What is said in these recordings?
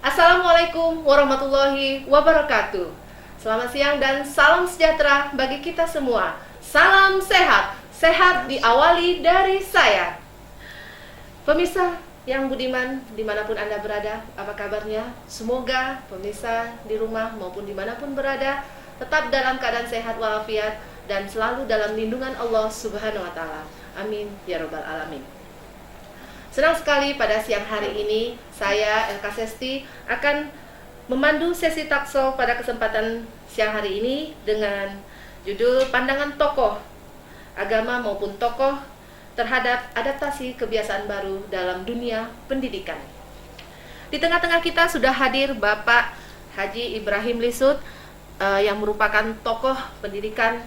Assalamualaikum warahmatullahi wabarakatuh. Selamat siang dan salam sejahtera bagi kita semua. Salam sehat, sehat diawali dari saya. Pemirsa yang budiman dimanapun Anda berada, apa kabarnya? Semoga pemirsa di rumah maupun dimanapun berada tetap dalam keadaan sehat walafiat dan selalu dalam lindungan Allah Subhanahu wa Ta'ala. Amin ya Rabbal Alamin. Senang sekali pada siang hari ini saya Elka Sesti akan memandu sesi talkshow pada kesempatan siang hari ini dengan judul Pandangan Tokoh Agama maupun Tokoh terhadap adaptasi kebiasaan baru dalam dunia pendidikan. Di tengah-tengah kita sudah hadir Bapak Haji Ibrahim Lisut yang merupakan tokoh pendidikan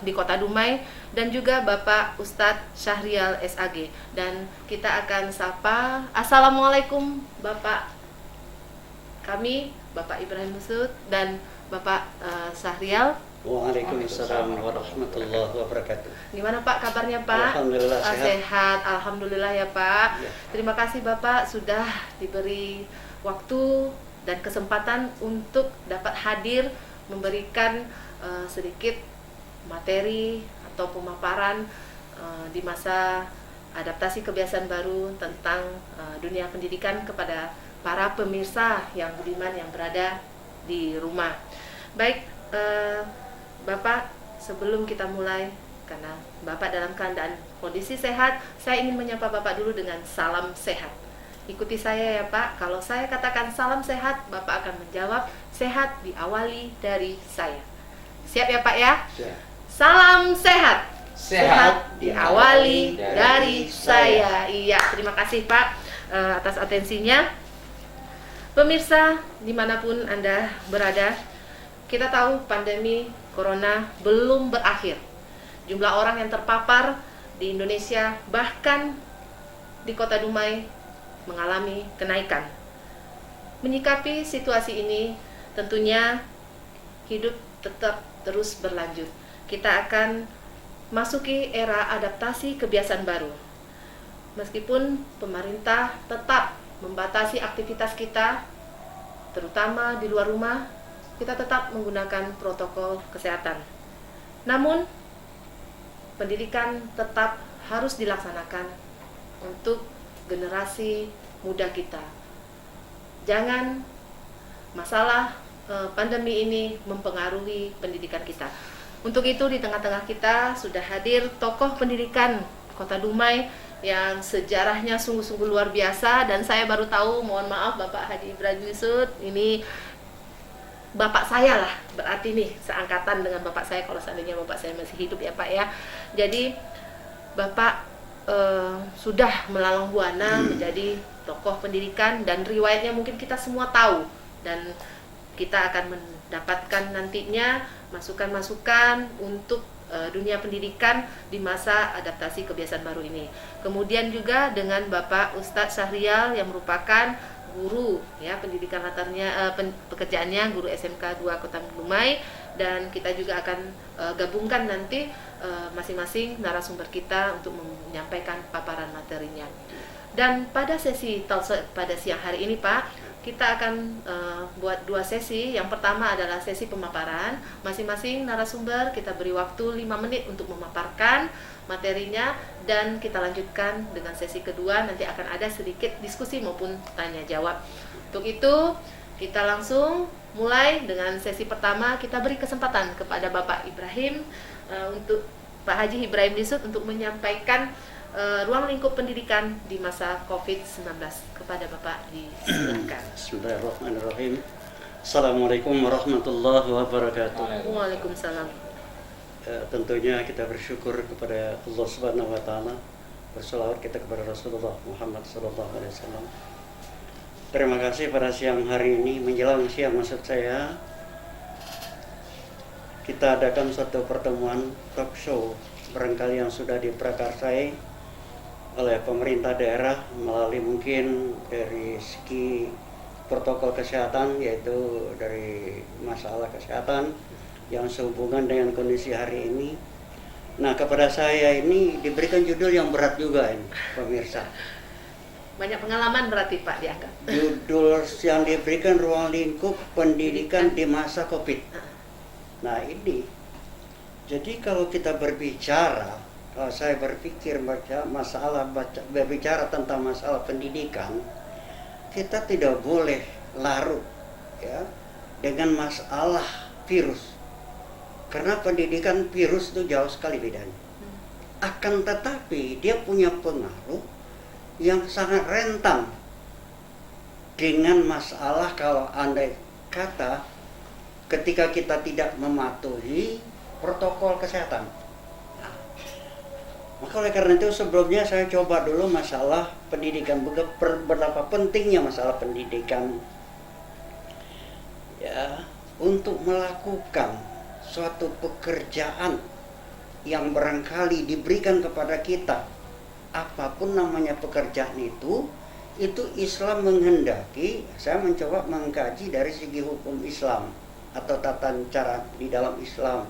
di Kota Dumai, dan juga Bapak Ustadz Syahrial SAG, dan kita akan sapa. Assalamualaikum Bapak kami, Bapak Ibrahim Lisut dan Bapak Syahrial. Waalaikumsalam warahmatullahi wabarakatuh. Gimana Pak kabarnya Pak? Alhamdulillah sehat. Alhamdulillah ya Pak Ya. Terima kasih Bapak sudah diberi waktu dan kesempatan untuk dapat hadir memberikan sedikit materi atau pemaparan di masa adaptasi kebiasaan baru tentang dunia pendidikan kepada para pemirsa yang budiman yang berada di rumah. Baik, Bapak, sebelum kita mulai, karena Bapak dalam keadaan kondisi sehat, saya ingin menyapa Bapak dulu dengan salam sehat. Ikuti saya ya Pak, kalau saya katakan salam sehat, Bapak akan menjawab sehat diawali dari saya. Siap ya Pak ya? Ya. Salam sehat. Sehat diawali dari saya. Iya, terima kasih Pak atas atensinya. Pemirsa dimanapun Anda berada, kita tahu pandemi Corona belum berakhir. Jumlah orang yang terpapar di Indonesia bahkan di Kota Dumai mengalami kenaikan. Menyikapi situasi ini, tentunya hidup tetap terus berlanjut. Kita akan masuki era adaptasi kebiasaan baru. Meskipun pemerintah tetap membatasi aktivitas kita, terutama di luar rumah, kita tetap menggunakan protokol kesehatan. Namun, pendidikan tetap harus dilaksanakan untuk generasi muda kita. Jangan masalah pandemi ini mempengaruhi pendidikan kita. Untuk itu di tengah-tengah kita sudah hadir tokoh pendidikan Kota Dumai yang sejarahnya sungguh-sungguh luar biasa, dan saya baru tahu, mohon maaf Bapak Haji Ibrahim Lisut, ini bapak saya lah, berarti nih seangkatan dengan bapak saya kalau seandainya bapak saya masih hidup ya Pak ya. Jadi Bapak sudah melalang buana menjadi tokoh pendidikan, dan riwayatnya mungkin kita semua tahu, dan kita akan mendapatkan nantinya masukan-masukan untuk dunia pendidikan di masa adaptasi kebiasaan baru ini. Kemudian juga dengan Bapak Ustadz Syahrial yang merupakan guru ya, pendidikan latarnya pekerjaannya guru SMK 2 Kota Dumai, dan kita juga akan gabungkan nanti masing-masing narasumber kita untuk menyampaikan paparan materinya. Dan pada sesi talkshow pada siang hari ini Pak, kita akan buat dua sesi. Yang pertama adalah sesi pemaparan. Masing-masing narasumber kita beri waktu 5 menit untuk memaparkan materinya, dan kita lanjutkan dengan sesi kedua. Nanti akan ada sedikit diskusi maupun tanya jawab. Untuk itu kita langsung mulai dengan sesi pertama. Kita beri kesempatan kepada Bapak Ibrahim untuk Pak Haji Ibrahim Lisut untuk menyampaikan ruang lingkup pendidikan di masa COVID-19. Kepada Bapak disilakan. Bismillahirrahmanirrahim. Assalamualaikum warahmatullahi wabarakatuh. Waalaikumsalam. Tentunya kita bersyukur kepada Allah Subhanahu wa Ta'ala, berselawat kita kepada Rasulullah Muhammad SAW. Terima kasih pada siang hari ini, menjelang siang maksud saya, kita adakan suatu pertemuan talk show barangkali yang sudah diprakarsai oleh pemerintah daerah melalui mungkin dari segi protokol kesehatan, yaitu dari masalah kesehatan yang sehubungan dengan kondisi hari ini. Nah, kepada saya ini diberikan judul yang berat juga ini, pemirsa. Banyak pengalaman berarti Pak dianggap. Judul yang diberikan ruang lingkup pendidikan di masa COVID. Nah ini, jadi kalau kita berbicara, kalau saya berpikir berbicara tentang masalah pendidikan, kita tidak boleh larut ya dengan masalah virus, karena pendidikan virus itu jauh sekali bedanya. Akan tetapi dia punya pengaruh yang sangat rentan dengan masalah kalau andai kata ketika kita tidak mematuhi protokol kesehatan. Nah, maka oleh karena itu sebelumnya saya coba dulu masalah pendidikan, berapa pentingnya masalah pendidikan ya untuk melakukan suatu pekerjaan yang barangkali diberikan kepada kita. Apapun namanya pekerjaan itu Islam menghendaki. Saya mencoba mengkaji dari segi hukum Islam atau tata cara di dalam Islam.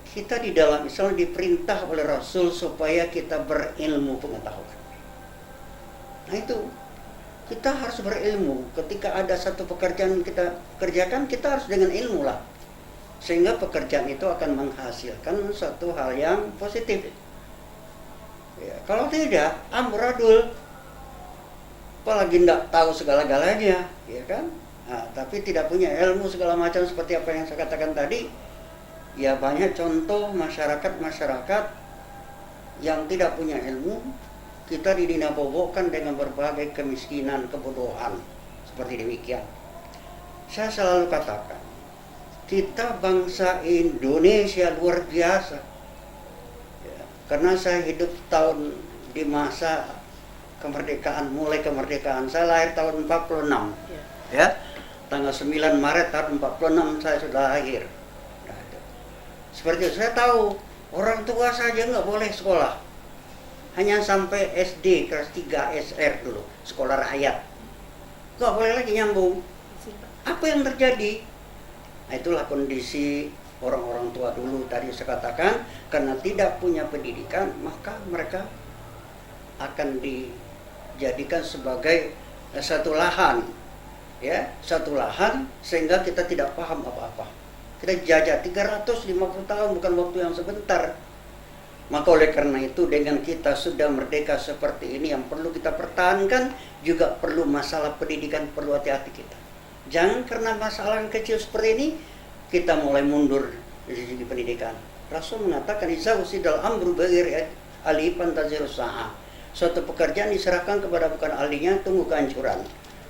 Kita di dalam Islam diperintah oleh Rasul supaya kita berilmu pengetahuan. Nah itu, kita harus berilmu. Ketika ada satu pekerjaan kita kerjakan, kita harus dengan ilmu lah, sehingga pekerjaan itu akan menghasilkan suatu hal yang positif. Ya, kalau tidak, amburadul, apalagi tidak tahu segala-galanya, ya kan? Nah, tapi tidak punya ilmu segala macam seperti apa yang saya katakan tadi. Ya banyak contoh masyarakat yang tidak punya ilmu, kita didinabobokan dengan berbagai kemiskinan, kebodohan, seperti demikian. Saya selalu katakan, kita bangsa Indonesia luar biasa. Karena saya hidup di masa kemerdekaan, mulai kemerdekaan. Saya lahir tahun 46. Ya. Tanggal 9 Maret tahun 46 saya sudah lahir. Nah, seperti itu, saya tahu orang tua saja nggak boleh sekolah. Hanya sampai SD kelas 3 SR dulu, sekolah rakyat. Nggak boleh lagi nyambung. Apa yang terjadi? Nah, itulah kondisi orang-orang tua dulu tadi saya katakan, karena tidak punya pendidikan, maka mereka akan dijadikan sebagai satu lahan, ya, satu lahan sehingga kita tidak paham apa-apa. Kita jajah 350 tahun, bukan waktu yang sebentar. Maka oleh karena itu dengan kita sudah merdeka seperti ini, yang perlu kita pertahankan juga perlu masalah pendidikan, perlu hati-hati kita. Jangan karena masalah yang kecil seperti ini kita mulai mundur dari segi pendidikan. Rasul mengatakan iza usidal amru bighairi ahli fantazirus sa'ah. Suatu pekerjaan diserahkan kepada bukan ahlinya, tunggu kehancuran.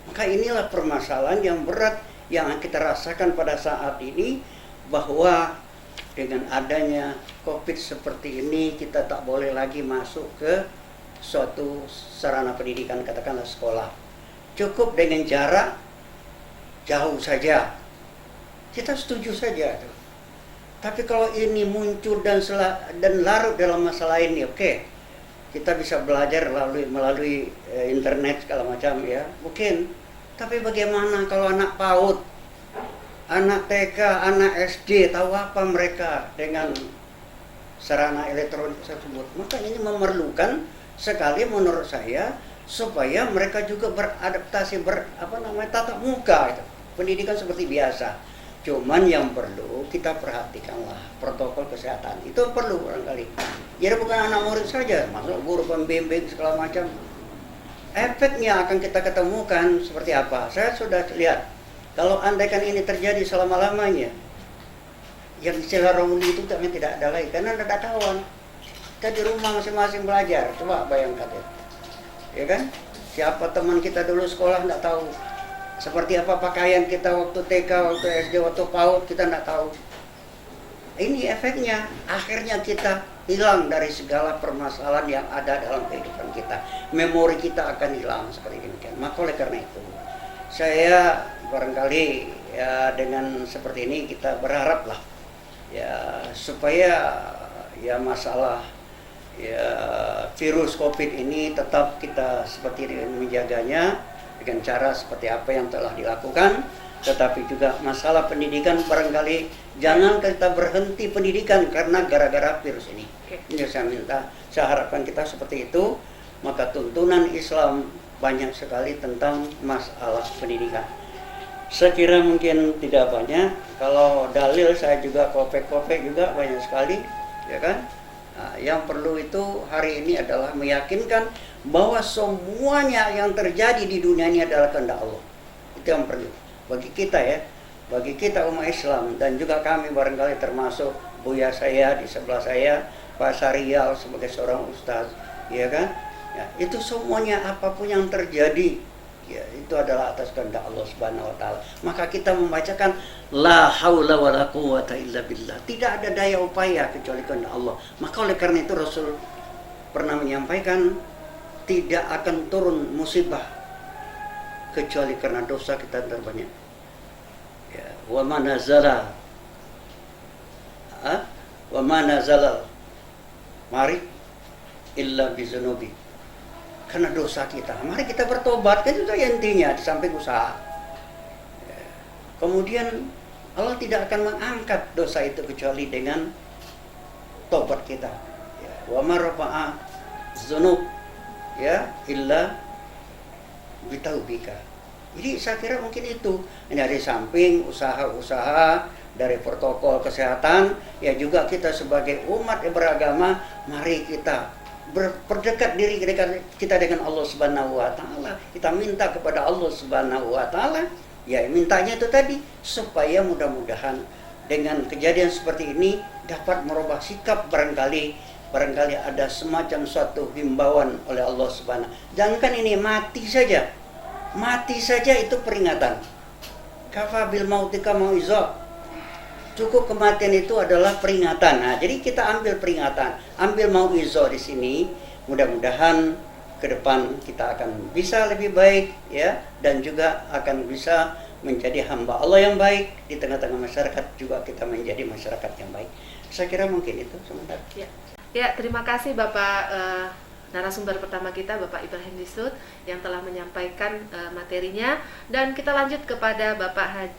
Maka inilah permasalahan yang berat yang kita rasakan pada saat ini, bahwa dengan adanya COVID seperti ini kita tak boleh lagi masuk ke suatu sarana pendidikan, katakanlah sekolah. Cukup dengan jarak jauh saja, kita setuju saja. Tapi kalau ini muncul dan larut dalam masalah ini, oke, kita bisa belajar melalui internet segala macam ya, mungkin. Tapi bagaimana kalau anak PAUD, anak TK, anak SD, tahu apa mereka dengan sarana elektronik tersebut? Maka ini memerlukan sekali menurut saya supaya mereka juga beradaptasi tatap muka itu. Pendidikan seperti biasa. Cuman yang perlu kita perhatikanlah protokol kesehatan. Itu perlu barangkali. Jadi bukan anak murid saja, masuk guru pembimbing segala macam. Efeknya akan kita ketemukan seperti apa. Saya sudah lihat. Kalau andaikan ini terjadi selama-lamanya, yang istilah Romuli itu tidak ada lagi, karena tidak ada kawan. Kita di rumah masing-masing belajar. Coba bayangkan ya kan? Siapa teman kita dulu sekolah tidak tahu. Seperti apa pakaian kita waktu TK, waktu SD, waktu PAUD, kita tidak tahu. Ini efeknya, akhirnya kita hilang dari segala permasalahan yang ada dalam kehidupan kita. Memori kita akan hilang seperti demikian. Maka oleh karena itu, saya barangkali ya dengan seperti ini kita berharap lah ya supaya ya masalah ya virus COVID ini tetap kita seperti ini menjaganya dengan cara seperti apa yang telah dilakukan, tetapi juga masalah pendidikan barangkali jangan kita berhenti pendidikan karena gara-gara virus ini. Ini saya harapkan kita seperti itu, maka tuntunan Islam banyak sekali tentang masalah pendidikan. Saya kira mungkin tidak banyak, kalau dalil saya juga kopek-kopek juga banyak sekali, ya kan? Nah, yang perlu itu hari ini adalah meyakinkan bahwa semuanya yang terjadi di dunia ini adalah kehendak Allah. Itu yang perlu bagi kita ya, bagi kita umat Islam dan juga kami barangkali termasuk Buya saya di sebelah saya, Pak Sarial sebagai seorang ustaz, ya kan? Ya, itu semuanya apapun yang terjadi ya itu adalah atas kehendak Allah Subhanahu wa taala. Maka kita membacakan la haula wala quwata illa billah. Tidak ada daya upaya kecuali kehendak Allah. Maka oleh karena itu Rasul pernah menyampaikan tidak akan turun musibah kecuali karena dosa kita terbanyak. Ya, wa manazala wa manazala mari illa bizunubi. Karena dosa kita, mari kita bertobat, kan itu intinya di samping usaha. Kemudian Allah tidak akan mengangkat dosa itu kecuali dengan tobat kita. Wa ma rafa'a dzunub ya illa bitaubika. Jadi saya kira mungkin itu dari samping usaha-usaha dari protokol kesehatan, ya juga kita sebagai umat yang beragama, mari kita berdekat diri kita dengan Allah Subhanahu wa taala. Kita minta kepada Allah Subhanahu wa taala, ya mintanya itu tadi supaya mudah-mudahan dengan kejadian seperti ini dapat merubah sikap barangkali ada semacam suatu himbauan oleh Allah Subhanahu. Jangankan ini mati saja. Mati saja itu peringatan. Kafa bil mautika mauizah. Cukup kematian itu adalah peringatan. Nah, jadi kita ambil peringatan, ambil mauizah di sini. Mudah-mudahan ke depan kita akan bisa lebih baik ya, dan juga akan bisa menjadi hamba Allah yang baik di tengah-tengah masyarakat, juga kita menjadi masyarakat yang baik. Saya kira mungkin itu sementara. Ya, terima kasih Bapak narasumber pertama kita, Bapak Ibrahim Disut, yang telah menyampaikan materinya, dan kita lanjut kepada Bapak Haji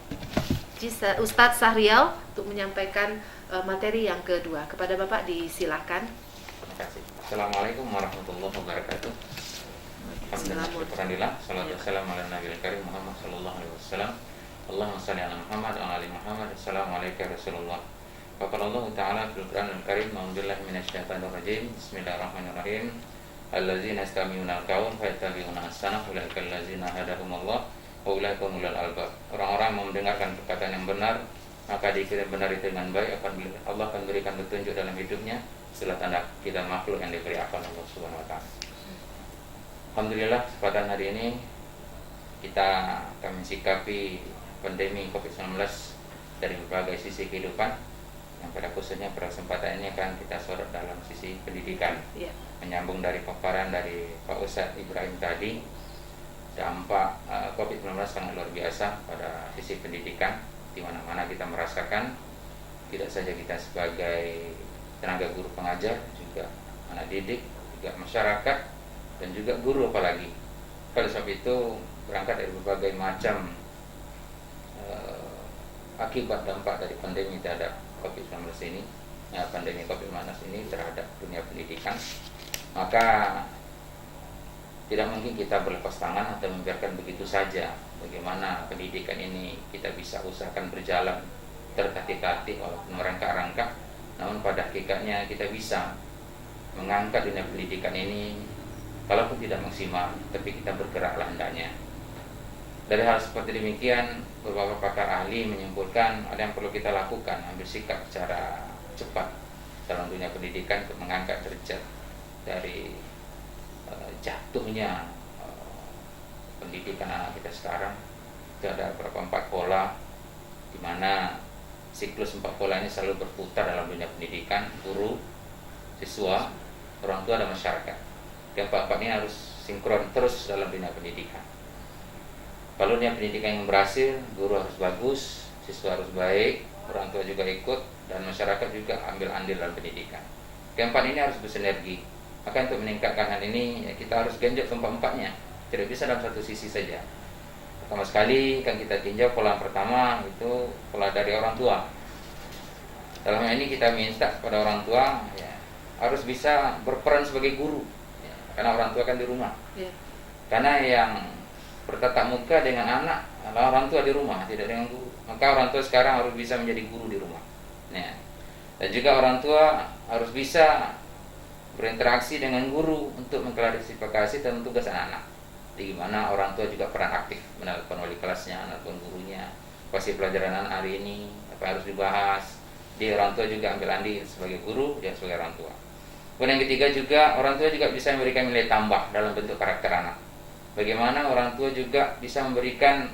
Ustadz Sahrial untuk menyampaikan materi yang kedua. Kepada Bapak disilakan. Terima kasih. Assalamualaikum warahmatullahi wabarakatuh. Alhamdulillah, salatu wassalamu ala nabiyil karim Muhammad sallallahu alaihi wasallam. Allahumma shalli ala Muhammad wa ala ali Muhammad. Assalamualaikum Rasulullah. Wa qala Allah Ta'ala fil Qur'anil Karim, a'udzubillahi minasyaitonir rajim. Bismillahirrahmanirrahim. Allazina yastami'una al-qaul fayattabi'una ahsanah, ulaika allazina hadahumullah wa ulaika humul albab. Orang-orang yang mendengarkan perkataan yang benar, maka dikira benar itu dengan baik, Allah akan berikan petunjuk dalam hidupnya. Setelah tanda kita makhluk yang diberi akal Allah Subhanahu wa taala. Alhamdulillah, kesempatan hari ini kita akan mensikapi pandemi Covid-19 dari berbagai sisi kehidupan, yang pada khususnya pada kesempatan ini akan kita sorot dalam sisi pendidikan. Menyambung dari paparan dari Pak Ustadz Ibrahim tadi, dampak Covid-19 sangat luar biasa pada sisi pendidikan, di mana-mana kita merasakan, tidak saja kita sebagai tenaga guru pengajar, juga anak didik, juga masyarakat, dan juga guru apalagi. Oleh sebab itu, berangkat dari berbagai macam akibat dampak dari pandemi terhadap Covid-19 ini, pandemi Covid-19 ini terhadap dunia pendidikan, maka tidak mungkin kita berlepas tangan atau membiarkan begitu saja. Bagaimana pendidikan ini kita bisa usahakan berjalan tertatih-tatih walaupun merangkak-rangkak, namun pada hakikatnya kita bisa mengangkat dunia pendidikan ini kalaupun tidak maksimal, tapi kita bergeraklah hendaknya. Dari hal seperti demikian, beberapa pakar ahli menyimpulkan ada yang perlu kita lakukan, ambil sikap secara cepat dalam dunia pendidikan untuk mengangkat derajat dari jatuhnya pendidikan anak kita sekarang. Itu ada beberapa 4 pola, di mana siklus 4 pola ini selalu berputar dalam dunia pendidikan: guru, siswa, orang tua, dan masyarakat. Yang 4 ini harus sinkron terus dalam dunia pendidikan. Kalau dia pendidikan yang berhasil, guru harus bagus, siswa harus baik, orang tua juga ikut, dan masyarakat juga ambil andil dalam pendidikan. Keempat ini harus bersinergi. Maka untuk meningkatkan hal ini, ya, kita harus genjot keempat-empatnya. Tidak bisa dalam satu sisi saja. Pertama sekali kan kita tinjau pola pertama itu pola dari orang tua. Dalam hal ini kita minta kepada orang tua ya, harus bisa berperan sebagai guru, ya, karena orang tua kan di rumah. Ya. Karena yang bertatap muka dengan anak adalah orang tua di rumah, tidak dengan guru. Maka orang tua sekarang harus bisa menjadi guru di rumah. Ya. Dan juga orang tua harus bisa berinteraksi dengan guru untuk mengklarifikasi tentang tugas anak-anak. Di mana orang tua juga peran aktif menelpon wali kelasnya, menelpon gurunya, pasti pelajaran anak hari ini apa harus dibahas. Dia orang tua juga ambil andil sebagai guru dan sebagai orang tua. Kemudian yang ketiga juga orang tua juga bisa memberikan nilai tambah dalam bentuk karakter anak. Bagaimana orang tua juga bisa memberikan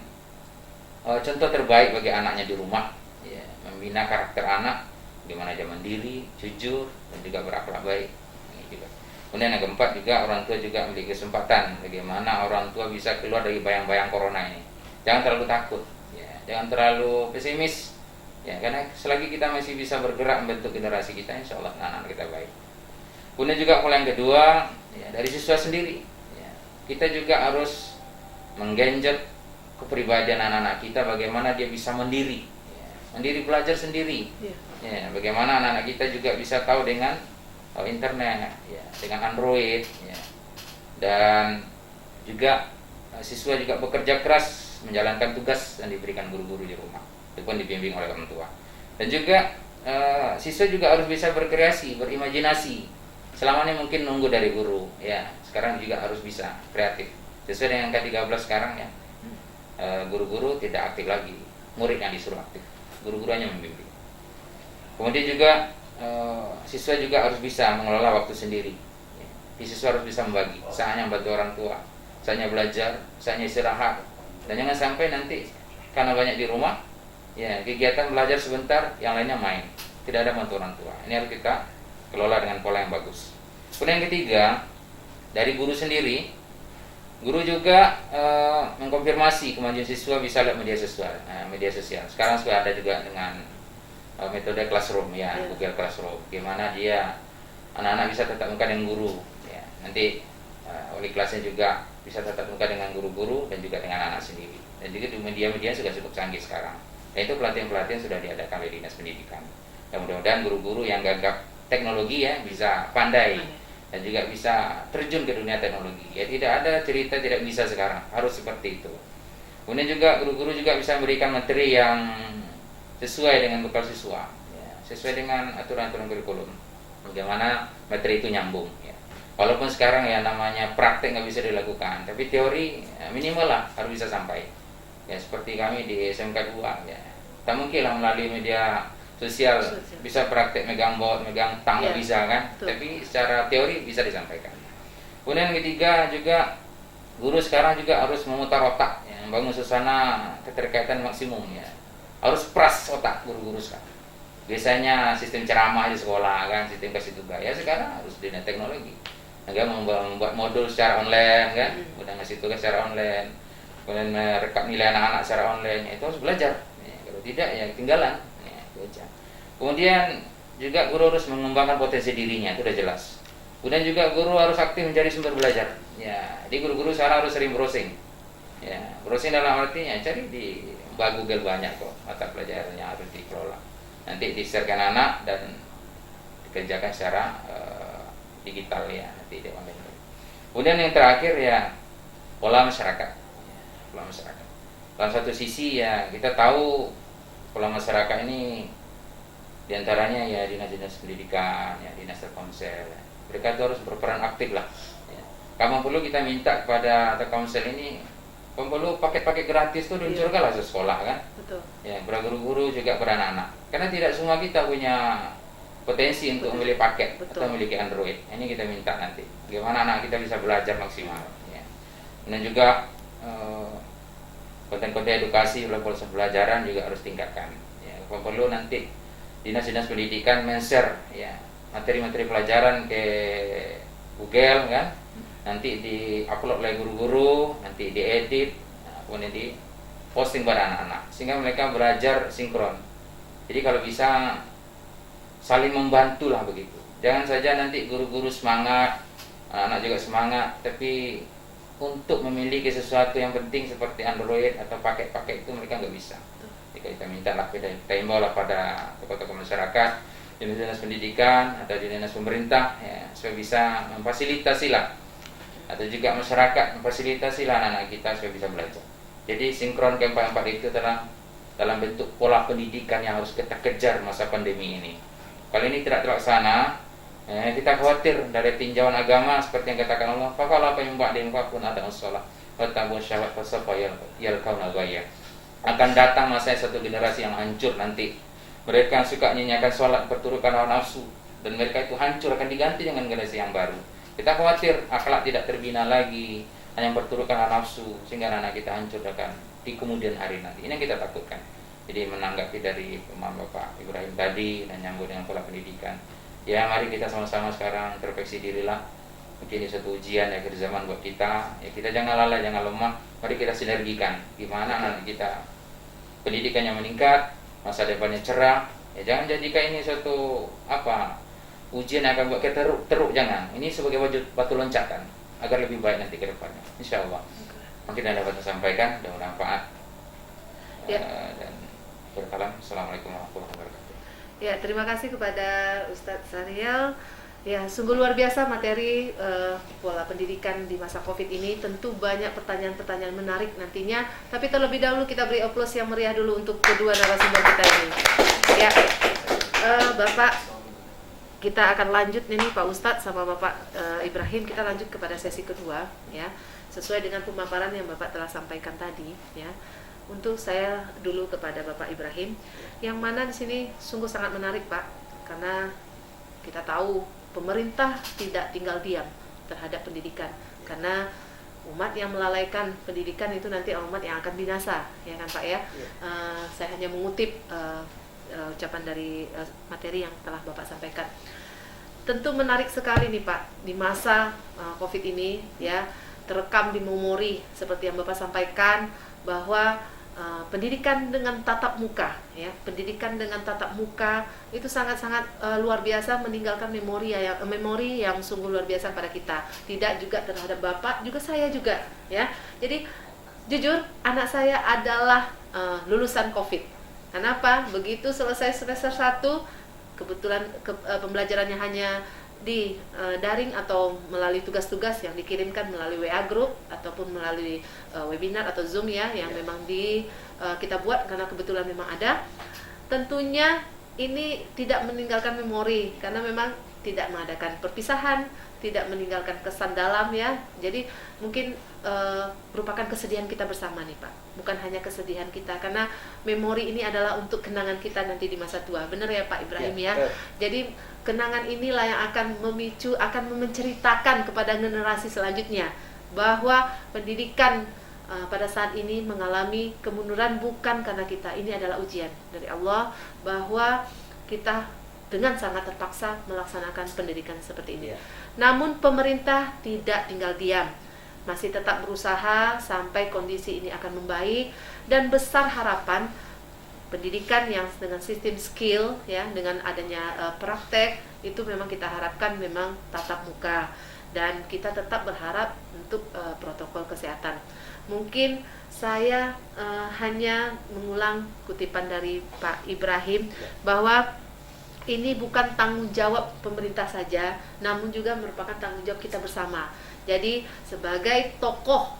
contoh terbaik bagi anaknya di rumah, ya, membina karakter anak, bagaimana dia mandiri, jujur, dan juga berakhlak baik. Ini juga. Kemudian yang keempat juga orang tua juga memiliki kesempatan bagaimana orang tua bisa keluar dari bayang-bayang corona ini. Jangan terlalu takut, ya, jangan terlalu pesimis, ya, karena selagi kita masih bisa bergerak membentuk generasi kita, insya Allah anak-anak kita baik. Kemudian juga pola yang kedua, ya, dari siswa sendiri, ya, kita juga harus menggenjot kepribadian anak-anak kita, bagaimana dia bisa mandiri, ya, mandiri belajar sendiri, ya, bagaimana anak-anak kita juga bisa tahu dengan internet, ya, dengan Android, ya, dan juga siswa juga bekerja keras menjalankan tugas yang diberikan guru-guru di rumah, itu pun dibimbing oleh orang tua. Dan juga siswa juga harus bisa berkreasi, berimajinasi. Selama ini mungkin nunggu dari guru, ya, sekarang juga harus bisa kreatif. Sesuai dengan K13 sekarang, ya, guru-guru tidak aktif lagi, murid yang disuruh aktif, guru-guru hanya membimbing. Kemudian juga siswa juga harus bisa mengelola waktu sendiri. Siswa harus bisa membagi, saatnya membantu orang tua, saatnya belajar, saatnya istirahat. Dan jangan sampai nanti karena banyak di rumah, ya, kegiatan belajar sebentar, yang lainnya main, tidak ada bantu orang tua. Ini harus kita kelola dengan pola yang bagus. Kemudian yang ketiga, dari guru sendiri, guru juga mengkonfirmasi kemajuan siswa bisa lihat media sosial. Sekarang sudah ada juga dengan metode classroom, ya, Google Classroom, gimana dia anak-anak bisa tatap muka dengan guru, ya. Nanti wali kelasnya juga bisa tatap muka dengan guru-guru dan juga dengan anak sendiri. Dan juga di media-media sudah cukup canggih sekarang. Dan itu pelatihan-pelatihan sudah diadakan oleh Dinas Pendidikan. Dan mudah-mudahan guru-guru yang gagap teknologi, ya, bisa pandai dan juga bisa terjun ke dunia teknologi. Ya, tidak ada cerita tidak bisa sekarang, harus seperti itu. Kemudian juga guru-guru juga bisa memberikan materi yang sesuai dengan bekal siswa, ya, sesuai dengan aturan-aturan kurikulum. Bagaimana materi itu nyambung, ya. Walaupun sekarang ya namanya praktek nggak bisa dilakukan, tapi teori ya, minimal lah harus bisa sampai. Ya, seperti kami di SMK 2, ya, tak mungkin lah melalui media sosial bisa praktek megang bot, megang tang, nggak bisa kan? Betul. Tapi secara teori bisa disampaikan. Kemudian yang ketiga juga guru sekarang juga harus memutar otak, ya, membangun suasana keterkaitan maksimum, ya. Harus pras otak guru-guru sekarang. Biasanya sistem ceramah di sekolah kan, sistem kasih tugas. Ya sekarang harus dengan teknologi. Enggak membuat modul secara online kan, udah ngasih tugas secara online. Kemudian merekam nilai anak-anak secara online, ya, itu harus belajar. Ya, kalau tidak ya ketinggalan. Ya, itu aja. Kemudian juga guru harus mengembangkan potensi dirinya, itu udah jelas. Kemudian juga guru harus aktif mencari sumber belajar. Ya, jadi guru-guru sekarang harus sering browsing. Ya, browsing dalam artinya cari di Google banyak kok mata pelajarannya, harus dikelola. Nanti di-share-kan anak dan dikerjakan secara digital, ya, nanti di online. Kemudian yang terakhir ya pola masyarakat. Ya, pola masyarakat. Dalam satu sisi ya kita tahu pola masyarakat ini diantaranya ya dinas-dinas pendidikan, ya, dinas Telkomsel. Ya. Mereka itu harus berperan aktif lah. Ya. Kamu perlu kita minta kepada Telkomsel ini, perlu paket-paket gratis tuh diluncurkan lah sekolah kan. Betul. Ya, para guru-guru juga para anak-anak. Karena tidak semua kita punya potensi untuk memilih paket. Betul. Atau memiliki Android. Ini kita minta nanti. Bagaimana anak kita bisa belajar maksimal. Ya. Dan juga konten-konten edukasi dalam proses pembelajaran juga harus tingkatkan. Ya, perlu nanti dinas-dinas pendidikan men-share, ya, materi-materi pelajaran ke Google kan. Nanti di-upload oleh guru-guru, nanti diedit, kemudian di posting pada anak-anak sehingga mereka belajar sinkron. Jadi kalau bisa saling membantu lah begitu. Jangan saja nanti guru-guru semangat, anak-anak juga semangat, tapi untuk memiliki sesuatu yang penting seperti Android atau paket-paket itu mereka nggak bisa. Jika kita minta lah, kita himbau lah pada tokoh-tokoh masyarakat, dinas pendidikan atau dinas pemerintah ya, supaya bisa memfasilitasi lah, atau juga masyarakat memfasilitasi lah anak-anak kita supaya bisa belajar. Jadi sinkron keempat-empat itu dalam bentuk pola pendidikan yang harus kita kejar masa pandemi ini. Kalau ini tidak terlaksana, kita khawatir dari tinjauan agama seperti yang katakan Allah, "Faqala fa yumba'din faqun ada shalah wa tabun syahwat fasafa yalqauna ghayya." Akan datang masa satu generasi yang hancur nanti. Mereka suka nyanyikan sholat perturutkan hawa nafsu, dan mereka itu hancur, akan diganti dengan generasi yang baru. Kita khawatir akhlak tidak terbina lagi, hanya perturutkan hawa nafsu, sehingga anak kita hancur akan di kemudian hari nanti. Ini yang kita takutkan. Jadi menanggapi dari pemahaman Bapak Ibrahim tadi dan nyambung dengan pola pendidikan, ya mari kita sama-sama sekarang introspeksi dirilah. Mungkin ini satu ujian akhir zaman buat kita. Ya kita jangan lalai, jangan lemah. Mari kita sinergikan gimana anak kita pendidikannya meningkat, masa depannya cerah. Ya jangan jadikan ini suatu ujian yang akan buat kita teruk, jangan. Ini sebagai batu loncatan agar lebih baik nanti ke depannya. Insyaallah. Mungkin ada dapat sampaikan dan bermanfaat. Ya. Dan berkalam. Assalamualaikum warahmatullahi wabarakatuh. Ya, terima kasih kepada Ustadz Syahrial. Ya, sungguh luar biasa materi pola pendidikan di masa Covid ini. Tentu banyak pertanyaan-pertanyaan menarik nantinya. Tapi terlebih dahulu kita beri aplaus yang meriah dulu untuk kedua narasumber kita ini. Ya, Bapak, kita akan lanjut nih Pak Ustadz sama Bapak Ibrahim. Kita lanjut kepada sesi kedua, ya, sesuai dengan pemaparan yang Bapak telah sampaikan tadi, ya. Untuk saya dulu kepada Bapak Ibrahim, yang mana di sini sungguh sangat menarik Pak, karena kita tahu pemerintah tidak tinggal diam terhadap pendidikan, karena umat yang melalaikan pendidikan itu nanti umat yang akan binasa, ya kan Pak ya. Saya hanya mengutip ucapan dari materi yang telah Bapak sampaikan. Tentu menarik sekali nih Pak, di masa Covid ini ya, terekam di memori seperti yang Bapak sampaikan bahwa pendidikan dengan tatap muka, ya, pendidikan dengan tatap muka itu sangat-sangat luar biasa, meninggalkan memori yang sungguh luar biasa pada kita. Tidak juga terhadap Bapak, juga saya juga, ya. Jadi jujur anak saya adalah lulusan Covid. Kenapa? Begitu selesai semester 1, kebetulan pembelajarannya hanya di daring atau melalui tugas-tugas yang dikirimkan melalui WA group ataupun melalui webinar atau Zoom ya, yang memang kita buat karena kebetulan memang ada. Tentunya ini tidak meninggalkan memori karena memang tidak mengadakan perpisahan, tidak meninggalkan kesan dalam ya. Jadi mungkin merupakan kesedihan kita bersama nih Pak, bukan hanya kesedihan kita, karena memori ini adalah untuk kenangan kita nanti di masa tua. Benar ya Pak Ibrahim ya? Jadi kenangan inilah yang akan memicu, akan menceritakan kepada generasi selanjutnya bahwa pendidikan pada saat ini mengalami kemunduran bukan karena kita, ini adalah ujian dari Allah bahwa kita dengan sangat terpaksa melaksanakan pendidikan seperti ini. Namun pemerintah tidak tinggal diam, masih tetap berusaha sampai kondisi ini akan membaik, dan besar harapan pendidikan yang dengan sistem skill ya, dengan adanya praktek itu memang kita harapkan memang tatap muka, dan kita tetap berharap untuk protokol kesehatan. Mungkin saya hanya mengulang kutipan dari Pak Ibrahim bahwa ini bukan tanggung jawab pemerintah saja, namun juga merupakan tanggung jawab kita bersama. Jadi sebagai tokoh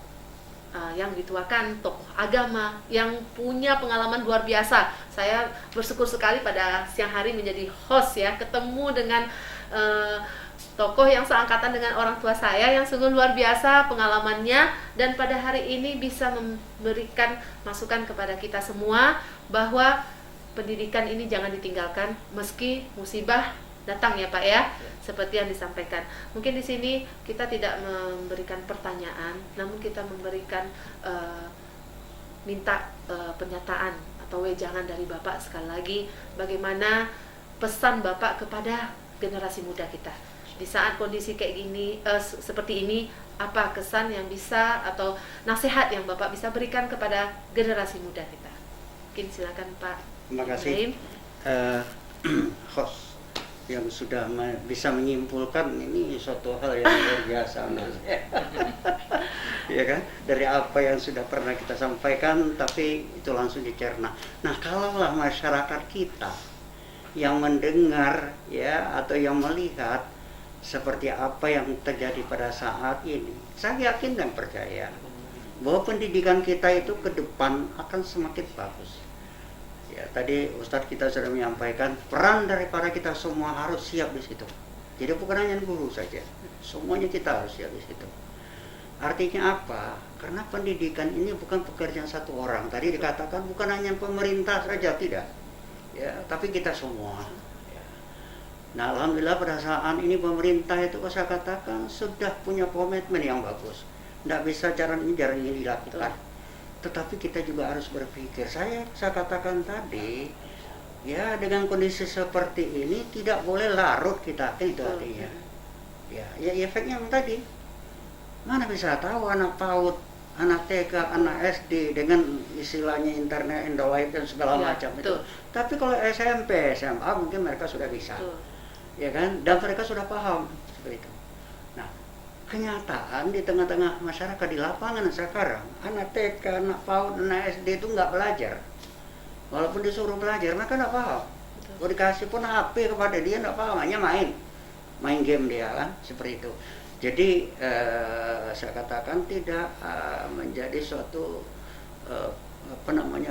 yang dituakan, tokoh agama yang punya pengalaman luar biasa, saya bersyukur sekali pada siang hari menjadi host ya, ketemu dengan tokoh yang seangkatan dengan orang tua saya yang sungguh luar biasa pengalamannya, dan pada hari ini bisa memberikan masukan kepada kita semua bahwa pendidikan ini jangan ditinggalkan meski musibah datang ya Pak ya, seperti yang disampaikan. Mungkin di sini kita tidak memberikan pertanyaan, namun kita memberikan minta pernyataan atau wejangan dari Bapak sekali lagi, bagaimana pesan Bapak kepada generasi muda kita. di saat kondisi kayak gini seperti ini, apa kesan yang bisa atau nasihat yang Bapak bisa berikan kepada generasi muda kita? Mungkin silakan Pak. Terima kasih. Ibrahim. Host yang sudah bisa menyimpulkan ini suatu hal yang luar biasa menurut saya. Ya kan, dari apa yang sudah pernah kita sampaikan, tapi itu langsung dicerna. Nah, kalaulah masyarakat kita yang mendengar ya atau yang melihat seperti apa yang terjadi pada saat ini, saya yakin dan percaya bahwa pendidikan kita itu ke depan akan semakin bagus. Ya, tadi Ustadz kita sudah menyampaikan peran daripada kita semua harus siap di situ. Jadi bukan hanya guru saja, semuanya kita harus siap di situ. Artinya apa? Karena pendidikan ini bukan pekerjaan satu orang. Tadi dikatakan bukan hanya pemerintah saja, tidak. Ya, tapi kita semua. Ya. Nah, alhamdulillah pada saat ini pemerintah itu saya katakan sudah punya komitmen yang bagus. Tidak bisa jarang ini dilakukan. Tetapi kita juga harus berpikir. Saya katakan tadi, ya dengan kondisi seperti ini tidak boleh larut kita, itu artinya. Ya efeknya yang tadi. Mana bisa tahu anak PAUD, anak TK, anak SD dengan istilahnya internet, Android dan segala macam itu. Tapi kalau SMP, SMA mungkin mereka sudah bisa, ya kan? Dan mereka sudah paham seperti itu. Nah, kenyataan di tengah-tengah masyarakat di lapangan sekarang, anak TK, anak PAUD, anak SD itu nggak belajar. Walaupun disuruh belajar, mereka nggak paham. Kalau dikasih pun HP kepada dia nggak paham, hanya main game dia kan, seperti itu. Jadi saya katakan tidak menjadi suatu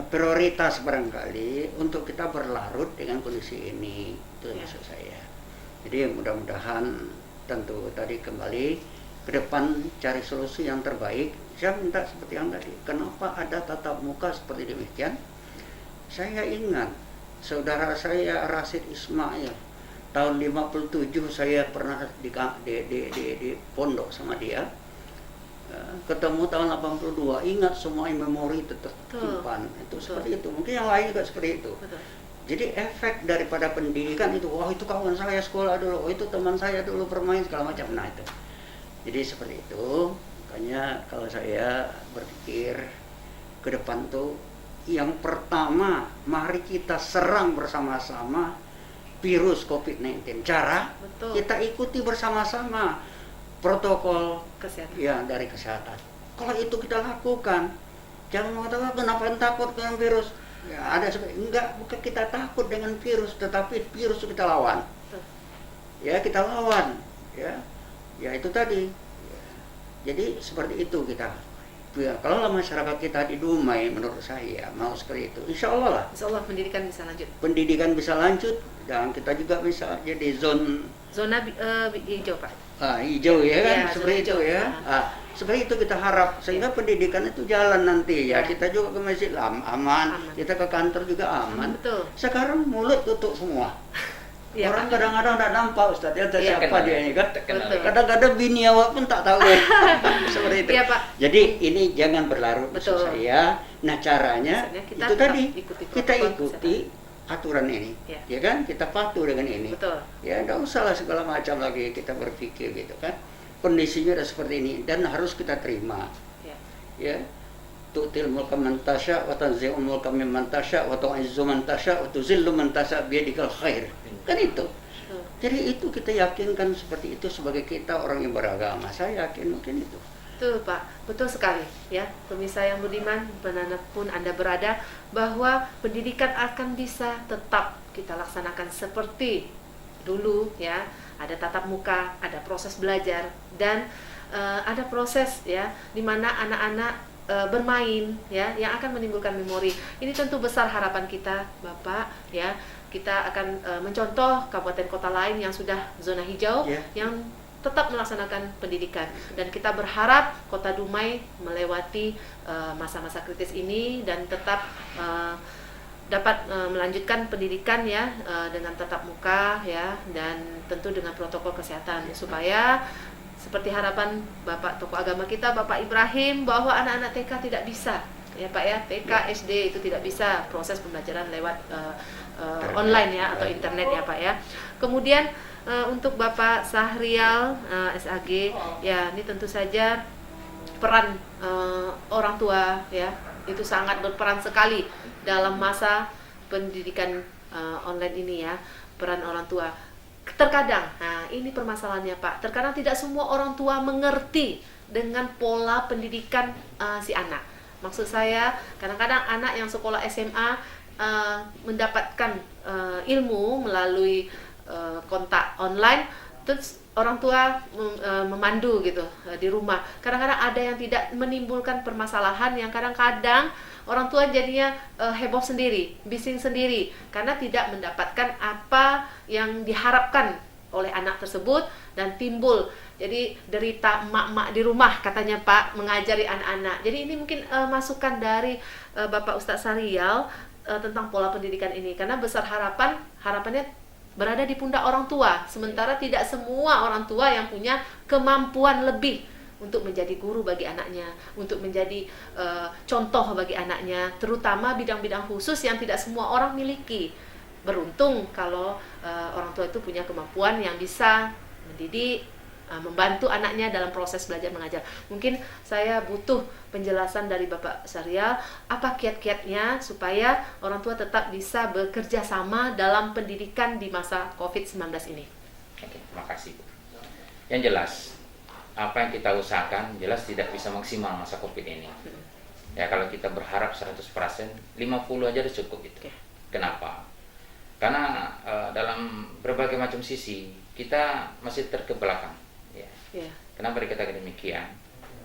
prioritas barangkali untuk kita berlarut dengan kondisi ini, itu maksud saya. Jadi mudah-mudahan tentu tadi kembali ke depan cari solusi yang terbaik. Saya minta seperti yang tadi, kenapa ada tatap muka seperti demikian? Saya ingat saudara saya Rasid Ismail tahun 57 saya pernah di pondok sama dia, ketemu tahun 82, ingat semua memori tetap simpan itu. Seperti itu, mungkin yang lain juga seperti itu. Jadi efek daripada pendidikan itu, wah itu kawan saya sekolah dulu, oh itu teman saya dulu bermain segala macam, nah itu. Jadi seperti itu, makanya kalau saya berpikir ke depan tuh, yang pertama mari kita serang bersama-sama virus COVID-19. Cara kita ikuti bersama-sama protokol kesehatan. Ya, dari kesehatan. Kalau itu kita lakukan, jangan mengatakan kenapa takut dengan virus. Ya, ada enggak, bukan kita takut dengan virus, tetapi virus kita lawan. Ya, kita lawan. Ya itu tadi. Jadi seperti itu kita. Ya, kalau masyarakat kita didumai, menurut saya mau seperti itu, insya Allah lah. Insya Allah pendidikan bisa lanjut. Pendidikan bisa lanjut dan kita juga bisa jadi zona hijau Pak. Hijau ya kan, Ya, seperti itu ya. Seperti itu kita harap sehingga pendidikan itu jalan nanti ya. Kita juga ke masjid aman, kita ke kantor juga aman. Betul. Sekarang mulut tutup semua. Ya, orang Pak. kadang-kadang tidak nampak Ustaz, dia siapa dia ini kan. Betul. Kadang-kadang bini awak pun tak tahu ya. Seperti itu. Iya, Pak. Jadi ini jangan berlarut maksud Betul. saya. Nah caranya kita itu tadi kita protokol ikuti aturan ini, ya kan? Kita patuh dengan ini. Betul. Ya enggak usah lah segala macam lagi kita berpikir gitu kan. Kondisinya udah seperti ini dan harus kita terima. Ya. Tu'til mulka man tasya wa tanzi'ul mulka mimman tasya wa tu'izzu man tasya wa tuzillu man tasya biyadikal khair. Kan itu. Jadi itu kita yakinkan seperti itu sebagai kita orang yang beragama. Saya yakin mungkin itu. Betul Pak, betul sekali ya. Pemirsa yang budiman, dimanapun Anda berada, bahwa pendidikan akan bisa tetap kita laksanakan seperti dulu ya. Ada tatap muka, ada proses belajar dan ada proses ya di mana anak-anak bermain ya yang akan menimbulkan memori. Ini tentu besar harapan kita Bapak ya. Kita akan mencontoh kabupaten kota lain yang sudah zona hijau yang tetap melaksanakan pendidikan dan kita berharap Kota Dumai melewati masa-masa kritis ini dan tetap dapat melanjutkan pendidikan ya dengan tatap muka ya dan tentu dengan protokol kesehatan supaya seperti harapan Bapak tokoh agama kita Bapak Ibrahim bahwa anak-anak TK tidak bisa ya Pak ya, TK, SD itu tidak bisa proses pembelajaran lewat online ya atau internet ya Pak ya. Kemudian untuk Bapak Sahrial SAG ya, ini tentu saja peran orang tua ya itu sangat berperan sekali dalam masa pendidikan online ini ya, peran orang tua. Terkadang, nah ini permasalahannya Pak, terkadang tidak semua orang tua mengerti dengan pola pendidikan si anak. Maksud saya, kadang-kadang anak yang sekolah SMA mendapatkan ilmu melalui kontak online, terus orang tua memandu gitu di rumah. Kadang-kadang ada yang tidak menimbulkan permasalahan, yang kadang-kadang orang tua jadinya heboh sendiri, bising sendiri karena tidak mendapatkan apa yang diharapkan oleh anak tersebut, dan timbul jadi derita emak-emak di rumah katanya Pak mengajari anak-anak. Jadi ini mungkin masukan dari Bapak Ustadz Sahrial tentang pola pendidikan ini, karena besar harapannya berada di pundak orang tua, sementara tidak semua orang tua yang punya kemampuan lebih untuk menjadi guru bagi anaknya, untuk menjadi contoh bagi anaknya, terutama bidang-bidang khusus yang tidak semua orang miliki. Beruntung kalau orang tua itu punya kemampuan yang bisa mendidik, membantu anaknya dalam proses belajar mengajar. Mungkin saya butuh penjelasan dari Bapak Sahrial, apa kiat-kiatnya supaya orang tua tetap bisa bekerja sama dalam pendidikan di masa COVID-19 ini. Oke, terima kasih Bu. Yang jelas, apa yang kita usahakan jelas tidak bisa maksimal masa COVID ini. Ya kalau kita berharap 100%, 50 aja udah cukup gitu. Kenapa? Karena dalam berbagai macam sisi kita masih terkebelakang. Ya. Kenapa dikatakan demikian?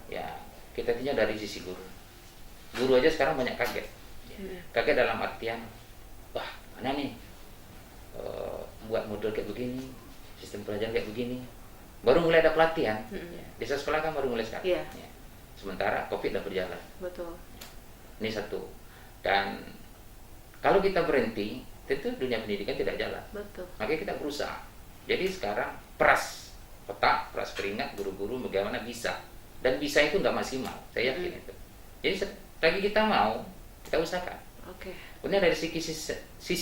Ya, kita tinjau dari sisi guru. Guru aja sekarang banyak kaget. Kaget dalam artian, wah mana nih buat modul kayak begini, sistem pelajaran kayak begini. Baru mulai ada pelatihan. Di sekolah kan baru mulai sekarang. Ya. Sementara COVID udah berjalan. Betul. Ini satu. Dan kalau kita berhenti, tentu dunia pendidikan tidak jalan. Betul. Makanya kita berusaha. Jadi sekarang peras otak, peras keringat guru-guru bagaimana bisa. Dan bisa itu nggak maksimal, saya yakin itu. Jadi lagi kita mau, kita usahakan. Kemudian dari sisi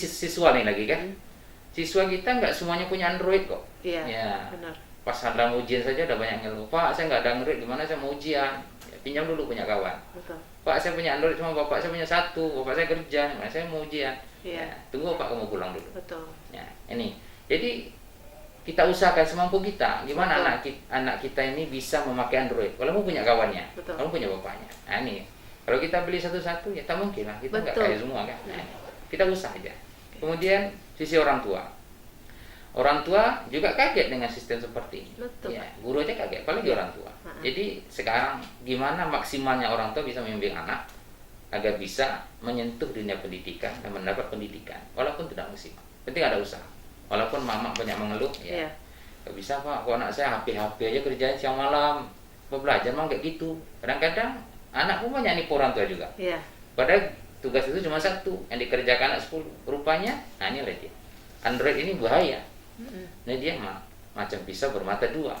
siswa nih lagi kan. Siswa kita nggak semuanya punya Android kok. Iya, ya. Benar. Pas dalam ujian saja ada banyak ngeluh, Pak saya nggak ada Android, gimana saya mau ujian? Ya, pinjam dulu punya kawan. Betul. Pak saya punya Android, cuma bapak saya punya satu, bapak saya kerja, gimana saya mau ujian? Iya. Ya, tunggu Pak kamu pulang dulu. Betul. Ya, ini. Jadi kita usahakan semampu kita, gimana anak kita ini bisa memakai Android. Kalau kamu punya kawannya, Betul. kamu punya bapaknya. Nah ini, kalau kita beli satu-satu ya tak mungkin lah, kita nggak kaya semua kan. Nah, kita usaha aja. Kemudian sisi orang tua. Orang tua juga kaget dengan sistem seperti ini. Betul. Ya, guru aja kaget, apalagi orang tua. Jadi sekarang gimana maksimalnya orang tua bisa membimbing anak agar bisa menyentuh dunia pendidikan dan mendapat pendidikan, walaupun tidak maksimal. Penting ada usaha. Walaupun mama banyak mengeluh, ya gak bisa Pak, kok anak saya HP aja kerjanya siang malam, belajar mau kayak gitu. Kadang-kadang anak pun banyak nipu orang tua juga. Padahal tugas itu cuma satu, yang dikerjakan anak 10. Rupanya, nah ini lihat ya, Android ini bahaya. Nah dia macam pisau bermata dua.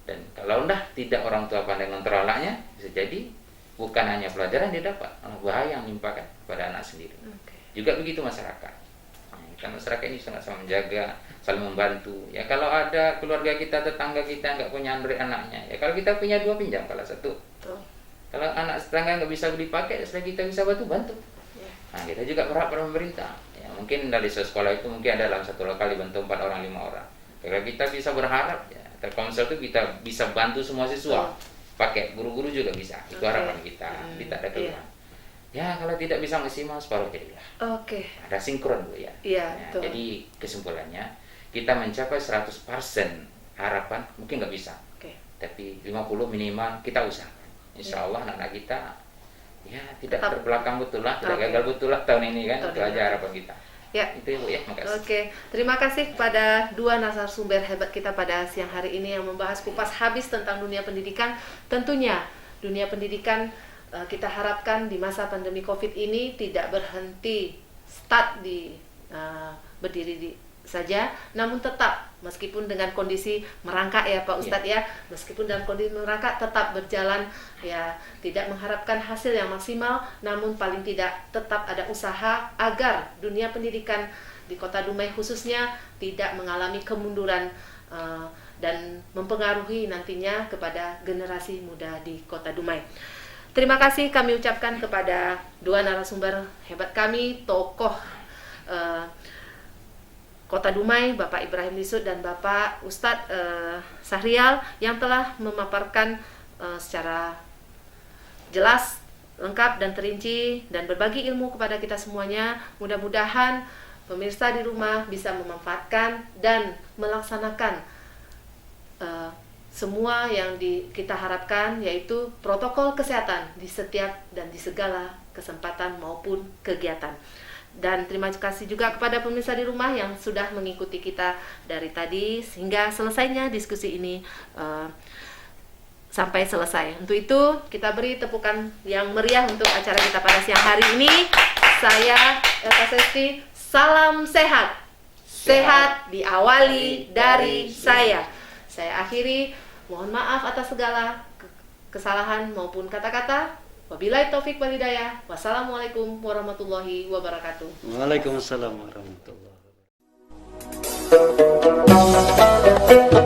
Dan kalau tidak orang tua pandai mengontrol anaknya, bisa jadi bukan hanya pelajaran dia dapat, malah bahaya yang menimpakan pada anak sendiri. Juga begitu masyarakat. Kan masyarakat ini sangat sama menjaga, saling membantu. Ya kalau ada keluarga kita, tetangga kita nggak punya Android anaknya, ya kalau kita punya 2 pinjam, kalau 1. Kalau anak tetangga nggak bisa beli pakai, setelah kita bisa bantu. Nah kita juga berharap pada pemerintah. Ya mungkin dari sekolah itu mungkin ada dalam satu lokal dibantu 4 orang 5 orang. Kalau kita bisa berharap, ya Telkomsel itu kita bisa bantu semua siswa. Pakai guru-guru juga bisa. Itu harapan kita. Kita ada keluhan. Ya kalau tidak bisa maksimal separuh jadilah. Ada sinkron Bu ya. Jadi kesimpulannya kita mencapai 100% harapan mungkin nggak bisa. Tapi 50 minimal kita usahakan. Insya Allah anak-anak kita ya tidak terbelakang betul lah, tidak gagal betul lah tahun ini kan. Itu aja harapan kita. Itu Bu ya, makasih. Terima kasih kepada 2 narasumber hebat kita pada siang hari ini yang membahas kupas habis tentang dunia pendidikan. Tentunya dunia pendidikan kita harapkan di masa pandemi COVID ini tidak berhenti start di berdiri saja, namun tetap meskipun dengan kondisi merangkak ya Pak Ustadz ya, meskipun dalam kondisi merangkak tetap berjalan ya, tidak mengharapkan hasil yang maksimal, namun paling tidak tetap ada usaha agar dunia pendidikan di Kota Dumai khususnya tidak mengalami kemunduran dan mempengaruhi nantinya kepada generasi muda di Kota Dumai. Terima kasih kami ucapkan kepada dua narasumber hebat kami, tokoh Kota Dumai, Bapak Ibrahim Lisut dan Bapak Ustadz Sahrial yang telah memaparkan secara jelas, lengkap dan terinci dan berbagi ilmu kepada kita semuanya. Mudah-mudahan pemirsa di rumah bisa memanfaatkan dan melaksanakan semua yang kita harapkan, yaitu protokol kesehatan di setiap dan di segala kesempatan maupun kegiatan. Dan terima kasih juga kepada pemirsa di rumah yang sudah mengikuti kita dari tadi sehingga selesainya diskusi ini sampai selesai. Untuk itu kita beri tepukan yang meriah untuk acara kita pada siang hari ini. Saya Elsa Sesti, salam sehat. Sehat diawali dari saya. Saya akhiri, mohon maaf atas segala kesalahan maupun kata-kata. Wabillahi taufik wal hidayah. Wassalamualaikum warahmatullahi wabarakatuh. Waalaikumsalam warahmatullahi wabarakatuh.